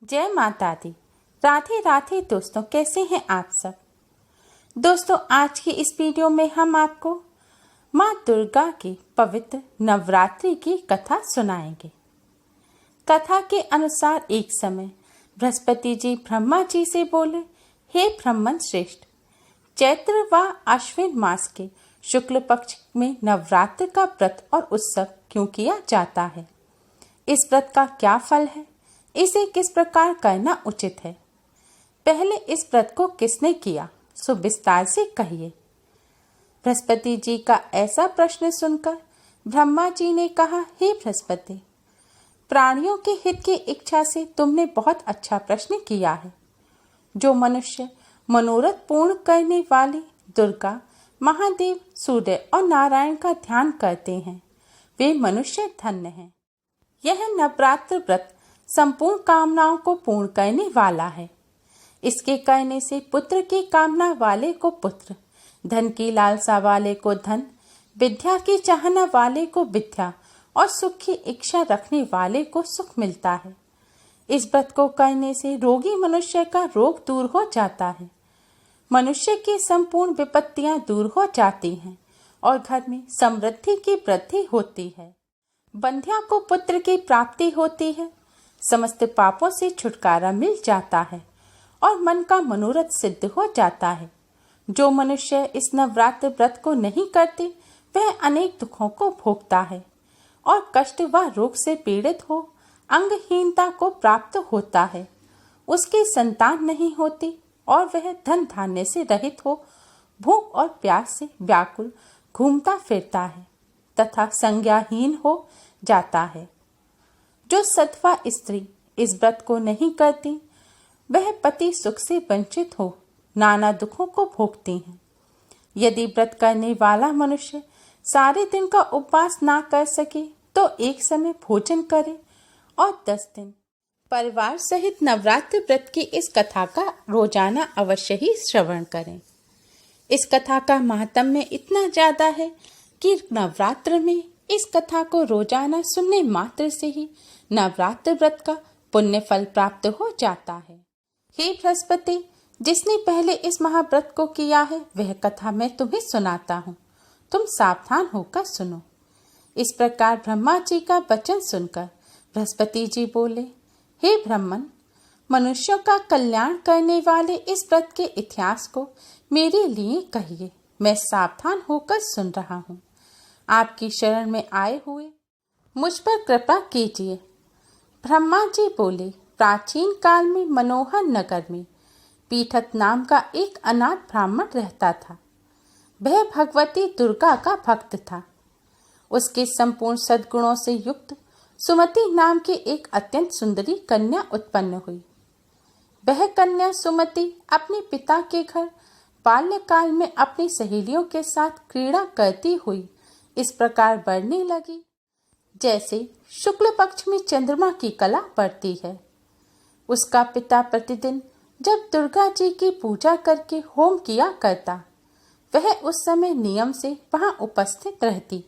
जय माता दी। राधे राधे दोस्तों, कैसे हैं आप सब। दोस्तों, आज की इस वीडियो में हम आपको माँ दुर्गा की पवित्र नवरात्रि की कथा सुनाएंगे। कथा के अनुसार एक समय बृहस्पति जी ब्रह्मा जी से बोले, हे ब्रह्मन श्रेष्ठ, चैत्र व अश्विन मास के शुक्ल पक्ष में नवरात्र का व्रत और उत्सव क्यों किया जाता है? इस व्रत का क्या फल है? इसे किस प्रकार करना उचित है? पहले इस व्रत को किसने किया, सो विस्तार से कहिए। बृहस्पति जी का ऐसा प्रश्न सुनकर ब्रह्मा जी ने कहा, हे बृहस्पति, प्राणियों के हित की इच्छा से तुमने बहुत अच्छा प्रश्न किया है। जो मनुष्य मनोरथ पूर्ण करने वाली दुर्गा, महादेव, सूर्य और नारायण का ध्यान करते हैं, वे मनुष्य धन्य हैं। यह नवरात्र व्रत संपूर्ण कामनाओं को पूर्ण करने वाला है। इसके करने से पुत्र की कामना वाले को पुत्र, धन की लालसा वाले को धन, विद्या की चाहना वाले को विद्या और सुख की इच्छा रखने वाले को सुख मिलता है। इस व्रत को करने से रोगी मनुष्य का रोग दूर हो जाता है, मनुष्य की संपूर्ण विपत्तियां दूर हो जाती हैं और घर में समृद्धि की वृद्धि होती है। बंध्या को पुत्र की प्राप्ति होती है, समस्त पापों से छुटकारा मिल जाता है और मन का मनोरथ सिद्ध हो जाता है। जो मनुष्य इस नवरात्र व्रत को नहीं करते, वह अनेक दुखों को भोगता है और कष्ट व रोग से पीड़ित हो अंगहीनता को प्राप्त होता है। उसकी संतान नहीं होती और वह धन धान्य से रहित हो भूख और प्यास से व्याकुल घूमता फिरता है तथा संज्ञाहीन हो जाता है। जो सत्वा स्त्री इस व्रत को नहीं करती, वह पति सुख से वंचित हो नाना दुखों को भोगती हैं। यदि व्रत करने वाला मनुष्य सारे दिन का उपवास ना कर सके, तो एक समय भोजन करे और 10 दिन परिवार सहित नवरात्र व्रत की इस कथा का रोजाना अवश्य ही श्रवण करें। इस कथा का महात्म्य इतना ज्यादा है कि नवरात्र में इस कथा को रोजाना सुनने मात्र से ही नवरात्र व्रत का पुण्य फल प्राप्त हो जाता है। हे बृहस्पति, जिसने पहले इस महाव्रत को किया है, वह कथा मैं तुम्हें सुनाता हूँ, तुम सावधान होकर सुनो। इस प्रकार ब्रह्मा जी का वचन सुनकर बृहस्पति जी बोले, हे ब्रह्मन, मनुष्यों का कल्याण करने वाले इस व्रत के इतिहास को मेरे लिए कहिए, मैं सावधान होकर सुन रहा हूँ। आपकी शरण में आए हुए मुझ पर कृपा कीजिए। ब्रह्मा जी बोले, प्राचीन काल में मनोहर नगर में पीठत नाम का एक अनाथ ब्राह्मण रहता था। वह भगवती दुर्गा का भक्त था। उसके संपूर्ण सद्गुणों से युक्त सुमति नाम की एक अत्यंत सुंदरी कन्या उत्पन्न हुई। वह कन्या सुमति अपने पिता के घर बाल्यकाल में अपनी सहेलियों के साथ क्रीड़ा करती हुई इस प्रकार बढ़ने लगी, जैसे शुक्ल पक्ष में चंद्रमा की कला बढ़ती है। उसका पिता प्रतिदिन जब दुर्गा जी की पूजा करके होम किया करता, वह उस समय नियम से वहां उपस्थित रहती।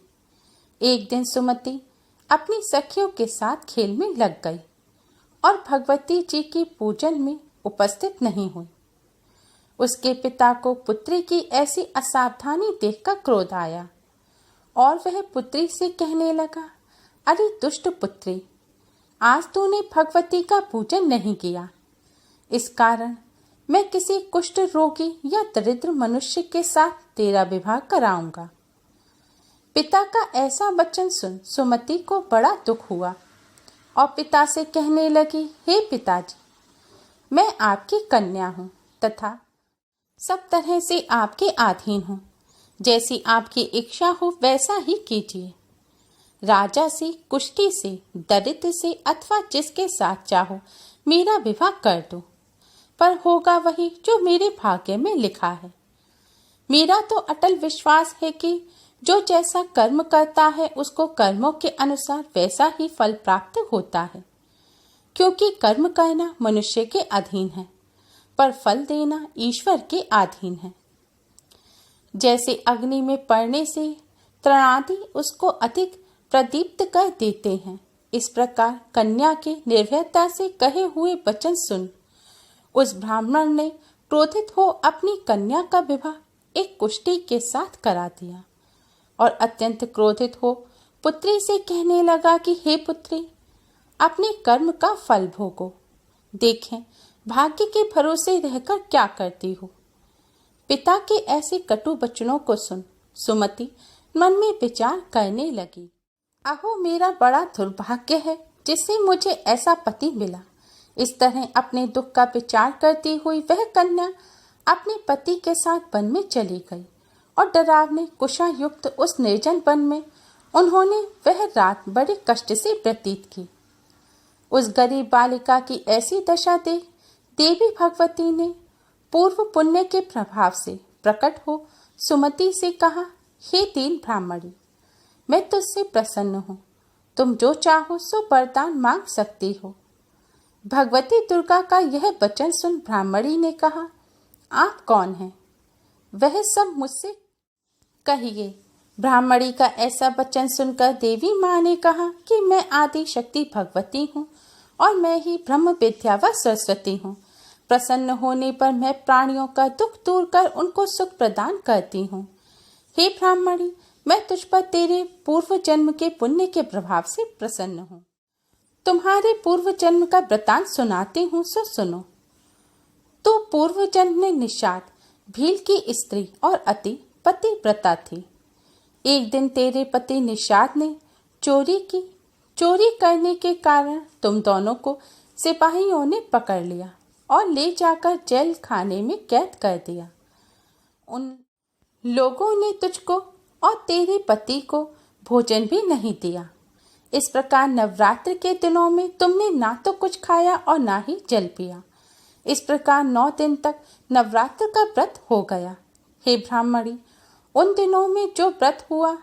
एक दिन सुमति अपनी सखियों के साथ खेल में लग गई और भगवती जी की पूजन में उपस्थित नहीं हुई। उसके पिता को पुत्री की ऐसी असावधानी देखकर क्रोध आया और वह पुत्री से कहने लगा, अरे दुष्ट पुत्री, आज तूने भगवती का पूजन नहीं किया। इस कारण मैं किसी कुष्ठ रोगी या दरिद्र मनुष्य के साथ तेरा विवाह कराऊंगा। पिता का ऐसा वचन सुन सुमति को बड़ा दुख हुआ और पिता से कहने लगी, हे पिताजी, मैं आपकी कन्या हूँ तथा सब तरह से आपके अधीन हूँ। जैसी आपकी इच्छा हो वैसा ही कीजिए। राजा से, कुष्ठी से, दरिद्र से अथवा जिसके साथ चाहो मेरा विवाह कर दो, पर होगा वही जो मेरे भाग्य में लिखा है। मेरा तो अटल विश्वास है कि जो जैसा कर्म करता है उसको कर्मों के अनुसार वैसा ही फल प्राप्त होता है, क्योंकि कर्म करना मनुष्य के अधीन है, पर फल देना ईश्वर के अधीन है। जैसे अग्नि में पड़ने से तृणादि उसको अधिक प्रदीप्त कर देते हैं, इस प्रकार कन्या के निर्भयता से कहे हुए वचन सुन उस ब्राह्मण ने क्रोधित हो अपनी कन्या का विवाह एक कुष्टी के साथ करा दिया और अत्यंत क्रोधित हो पुत्री से कहने लगा कि हे पुत्री, अपने कर्म का फल भोगो। देखें भाग्य के भरोसे रहकर क्या करती हो। पिता के ऐसे कटु वचनों को सुन सुमति मन में विचार करने लगी। अहो मेरा बड़ा दुर्भाग्य है जिससे मुझे ऐसा पति मिला। इस तरह अपने दुख का विचार करती हुई वह कन्या अपने पति के साथ वन में चली गई और डरावने कुशा युक्त उस निर्जन वन में उन्होंने वह रात बड़े कष्ट से व्यतीत की। उस गरीब बालिका की ऐसी दशा देख देवी भगवती ने पूर्व पुण्य के प्रभाव से प्रकट हो सुमति से कहा, हे दीन ब्राह्मणी, मैं तुझसे प्रसन्न हूँ। तुम जो चाहो सो वरदान मांग सकती हो। भगवती दुर्गा का यह वचन सुन ब्राह्मणी ने कहा, आप कौन हैं? वह सब मुझसे कहिए। ब्राह्मणी का ऐसा वचन सुनकर देवी माँ ने कहा कि मैं आदि शक्ति भगवती हूँ और मैं ही ब्रह्म विद्या व सरस्वती हूँ। प्रसन्न होने पर मैं प्राणियों का दुख दूर कर उनको सुख प्रदान करती हूँ। हे ब्राह्मणी, मैं तुझ पर तेरे पूर्व जन्म के पुण्य के प्रभाव से प्रसन्न हूँ। तुम्हारे पूर्व जन्म का वृतांत सुनाती हूँ, सो सुनो। तो पूर्व जन्म में निषाद भील की स्त्री और अति पतिव्रता थी। एक दिन तेरे पति निषाद ने चोरी की। चोरी करने के कारण तुम दोनों को सिपाहियों ने पकड़ लिया और ले जाकर जेल खाने में कैद कर दिया। उन लोगों ने तुझको और तेरे पति को भोजन भी नहीं दिया। इस प्रकार नवरात्र के दिनों में तुमने ना तो कुछ खाया और ना ही जल पिया। इस प्रकार 9 दिन तक नवरात्र का व्रत हो गया। हे ब्राह्मणी, उन दिनों में जो व्रत हुआ,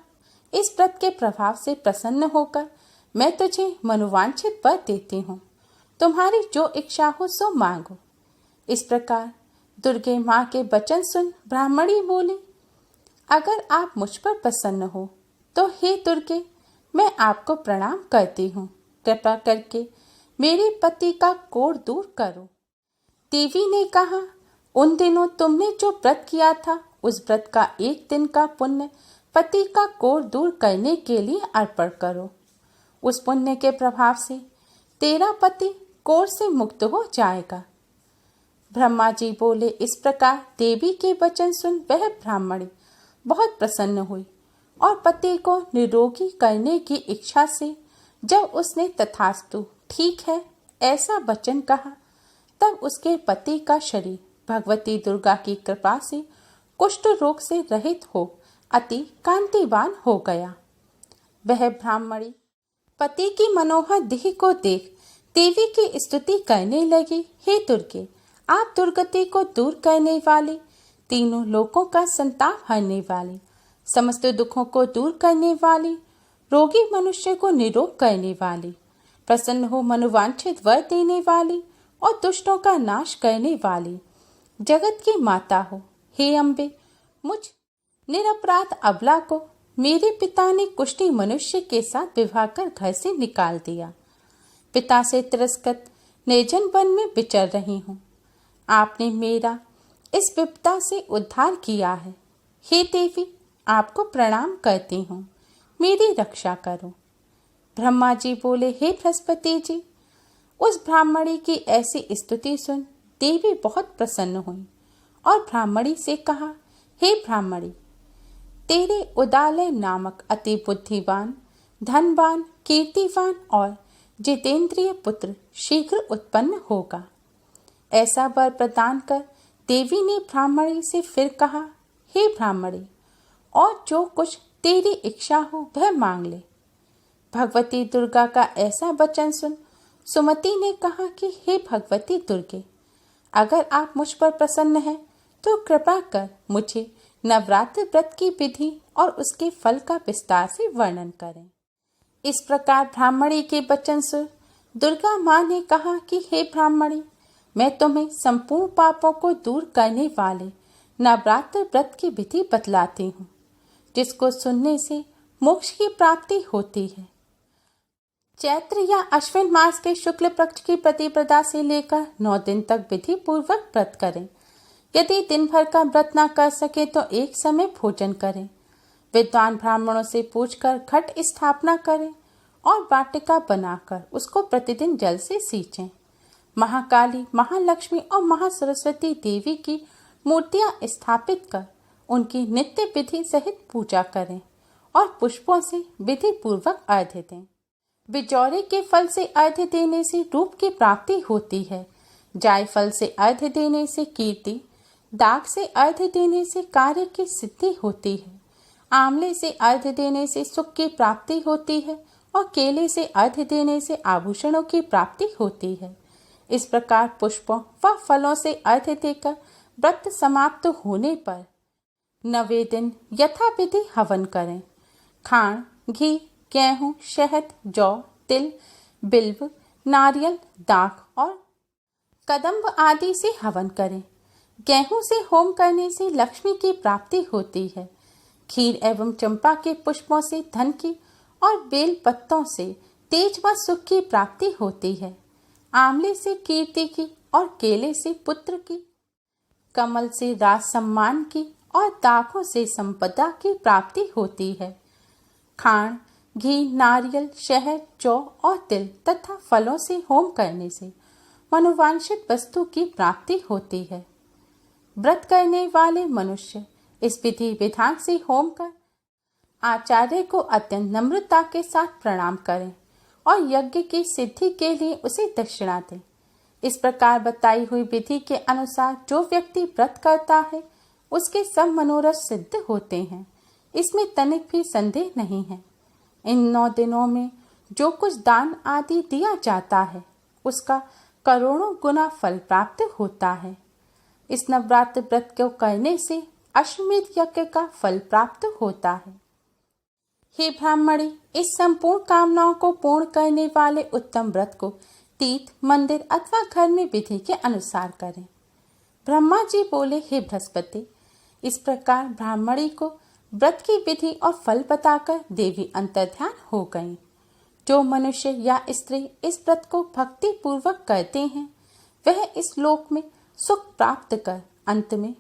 इस व्रत के प्रभाव से प्रसन्न होकर मैं तुझे मनोवांछित वर देती हूँ। तुम्हारी जो इच्छा हो सो मांगो। इस प्रकार दुर्गे माँ के वचन सुन ब्राह्मणी बोली, अगर आप मुझ पर प्रसन्न हो तो हे दुर्गे, मैं आपको प्रणाम करती हूँ। कृपा करके मेरे पति का कोढ़ दूर करो। देवी ने कहा, उन दिनों तुमने जो व्रत किया था उस व्रत का एक दिन का पुण्य पति का कोढ़ दूर करने के लिए अर्पण करो। उस पुण्य के प्रभाव से तेरा पति कोढ़ से मुक्त हो जाएगा। ब्रह्मा जी बोले। इस प्रकार देवी के वचन सुन वह ब्राह्मणी बहुत प्रसन्न हुई और पति को निरोगी करने की इच्छा से जब उसने तथास्तु ठीक है ऐसा वचन कहा, तब उसके पति का शरीर भगवती दुर्गा की कृपा से कुष्ठ रोग से रहित हो अति कांतिवान हो गया। वह ब्राह्मणी पति की मनोहर देह को देख देवी की स्तुति करने लगी। हे दुर्गे, आप दुर्गति को दूर करने वाली, तीनों लोकों का संताप हरने वाली, समस्त दुखों को दूर करने वाली, रोगी मनुष्य को निरोग करने वाली, प्रसन्न हो मनोवांछित वर देने वाली और दुष्टों का नाश करने वाली, जगत की माता हो। हे अम्बे, मुझ निरपराध अबला को मेरे पिता ने कुष्ठी मनुष्य के साथ विवाह कर घर से निकाल दिया। पिता से तिरस्कृत निर्जन वन में विचर रही हूँ। आपने मेरा इस विपदा से उद्धार किया है। हे देवी, आपको प्रणाम करती हूँ, मेरी रक्षा करो। ब्रह्मा जी बोले, हे बृहस्पति जी, उस ब्राह्मणी की ऐसी स्तुति सुन देवी बहुत प्रसन्न हुई और ब्राह्मणी से कहा, हे ब्राह्मणी, तेरे उदालय नामक अति बुद्धिवान, धनवान, कीर्तिवान और जितेंद्रिय पुत्र शीघ्र उत्पन्न होगा। ऐसा वर प्रदान कर देवी ने ब्राह्मणी से फिर कहा, हे ब्राह्मणी, और जो कुछ तेरी इच्छा हो वह मांग ले। भगवती दुर्गा का ऐसा वचन सुन सुमति ने कहा कि हे भगवती दुर्गे, अगर आप मुझ पर प्रसन्न हैं तो कृपा कर मुझे नवरात्र व्रत की विधि और उसके फल का विस्तार से वर्णन करें। इस प्रकार ब्राह्मणी के वचन सुन दुर्गा माँ ने कहा कि हे ब्राह्मणी, मैं तुम्हें संपूर्ण पापों को दूर करने वाले नवरात्र व्रत की विधि बतलाती हूँ, जिसको सुनने से मोक्ष की प्राप्ति होती है। चैत्र या अश्विन मास के शुक्ल पक्ष की प्रतिपदा से लेकर 9 दिन तक विधि पूर्वक व्रत करें। यदि दिन भर का व्रत न कर सके तो एक समय भोजन करें। विद्वान ब्राह्मणों से पूछकर घट स्थापना करें और वाटिका बनाकर उसको प्रतिदिन जल से सींचें। महाकाली, महालक्ष्मी और महासरस्वती देवी की मूर्तियां स्थापित कर उनकी नित्य विधि सहित पूजा करें और पुष्पों से विधि पूर्वक अर्घ्य दें। बिजौरे के फल से अर्घ्य देने से रूप की प्राप्ति होती है। जायफल से अर्घ्य देने से कीर्ति, दाग से अर्घ्य देने से कार्य की सिद्धि होती है। आंवले से अर्घ्य देने से सुख की प्राप्ति होती है और केले से अर्घ्य देने से आभूषणों की प्राप्ति होती है। इस प्रकार पुष्पों व फलों से अर्घ्य देकर व्रत समाप्त होने पर 9वें दिन यथाविधि हवन करें। खांड, घी, गेहूं, शहद, जौ, तिल, बिल्व, नारियल, दाख और कदम्ब आदि से हवन करें। गेहूं से होम करने से लक्ष्मी की प्राप्ति होती है। खीर एवं चंपा के पुष्पों से धन की और बेल पत्तों से तेज व सुख की प्राप्ति होती है। आंवले से कीर्ति की और केले से पुत्र की, कमल से राज सम्मान की और दाखों से संपदा की प्राप्ति होती है। खांड, घी, नारियल, शहद, जौ और तिल तथा फलों से होम करने से मनोवांछित वस्तु की प्राप्ति होती है। व्रत करने वाले मनुष्य इस विधि विधान से होम कर आचार्य को अत्यंत नम्रता के साथ प्रणाम करें और यज्ञ की सिद्धि के लिए उसे दक्षिणा दें। इस प्रकार बताई हुई विधि के अनुसार जो व्यक्ति व्रत करता है उसके सब मनोरथ सिद्ध होते हैं। इसमें तनिक भी संदेह नहीं है। इन 9 दिनों में जो कुछ दान आदि दिया जाता है उसका करोड़ों गुना फल प्राप्त होता है। इस नवरात्र व्रत को करने से अश्वमेध यज्ञ का फल प्राप्त होता है। हे ब्राह्मणी, इस संपूर्ण कामनाओं को पूर्ण करने वाले उत्तम व्रत को तीर्थ, मंदिर अथवा घर में विधि के अनुसार करें। ब्रह्मा जी बोले, हे बृहस्पति, इस प्रकार ब्राह्मणी को व्रत की विधि और फल बताकर देवी अंतर्ध्यान हो गईं। जो मनुष्य या स्त्री इस व्रत को भक्ति पूर्वक करते हैं वह इस लोक में सुख प्राप्त कर अंत में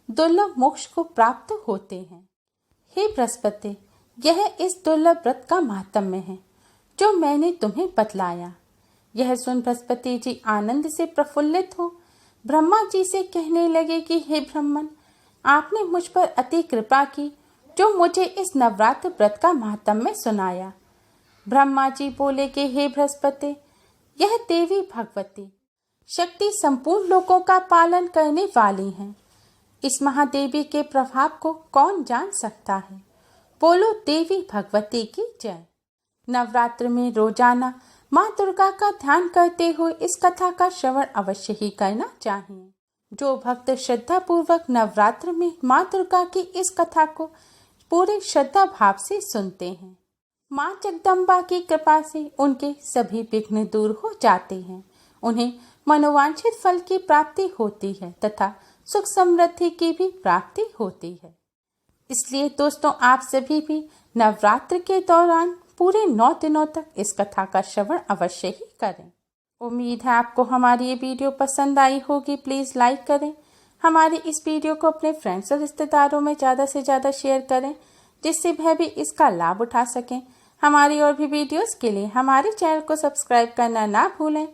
दुर्लभ मोक्ष को प्राप्त होते हैं। हे बृहस्पति, यह इस दुर्लभ व्रत का महात्म्य है जो मैंने तुम्हें बतलाया। यह सुन बृहस्पति जी आनंद से प्रफुल्लित हो ब्रह्मा जी से कहने लगे कि हे ब्रह्मन, आपने मुझ पर अति कृपा की जो मुझे इस नवरात्र व्रत का महात्म्य सुनाया। ब्रह्मा जी बोले कि हे बृहस्पति, यह देवी भगवती शक्ति संपूर्ण लोकों का पालन करने वाली हैं। इस महादेवी के प्रभाव को कौन जान सकता है। बोलो देवी भगवती की जय। नवरात्र में रोजाना माँ दुर्गा का ध्यान करते हुए इस कथा का श्रवण अवश्य ही करना चाहिए। जो भक्त श्रद्धा पूर्वक नवरात्र में माँ दुर्गा की इस कथा को पूरे श्रद्धा भाव से सुनते हैं, माँ जगदम्बा की कृपा से उनके सभी विघ्न दूर हो जाते हैं। उन्हें मनोवांछित फल की प्राप्ति होती है तथा सुख समृद्धि की भी प्राप्ति होती है। इसलिए दोस्तों, आप सभी भी नवरात्र के दौरान पूरे 9 दिनों तक इस कथा का श्रवण अवश्य ही करें। उम्मीद है आपको हमारी ये वीडियो पसंद आई होगी। प्लीज़ लाइक करें। हमारी इस वीडियो को अपने फ्रेंड्स और रिश्तेदारों में ज़्यादा से ज़्यादा शेयर करें जिससे वह भी इसका लाभ उठा सकें। हमारी और भी वीडियोस के लिए हमारे चैनल को सब्सक्राइब करना ना भूलें।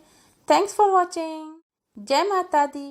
Thanks for watching. जय माता दी।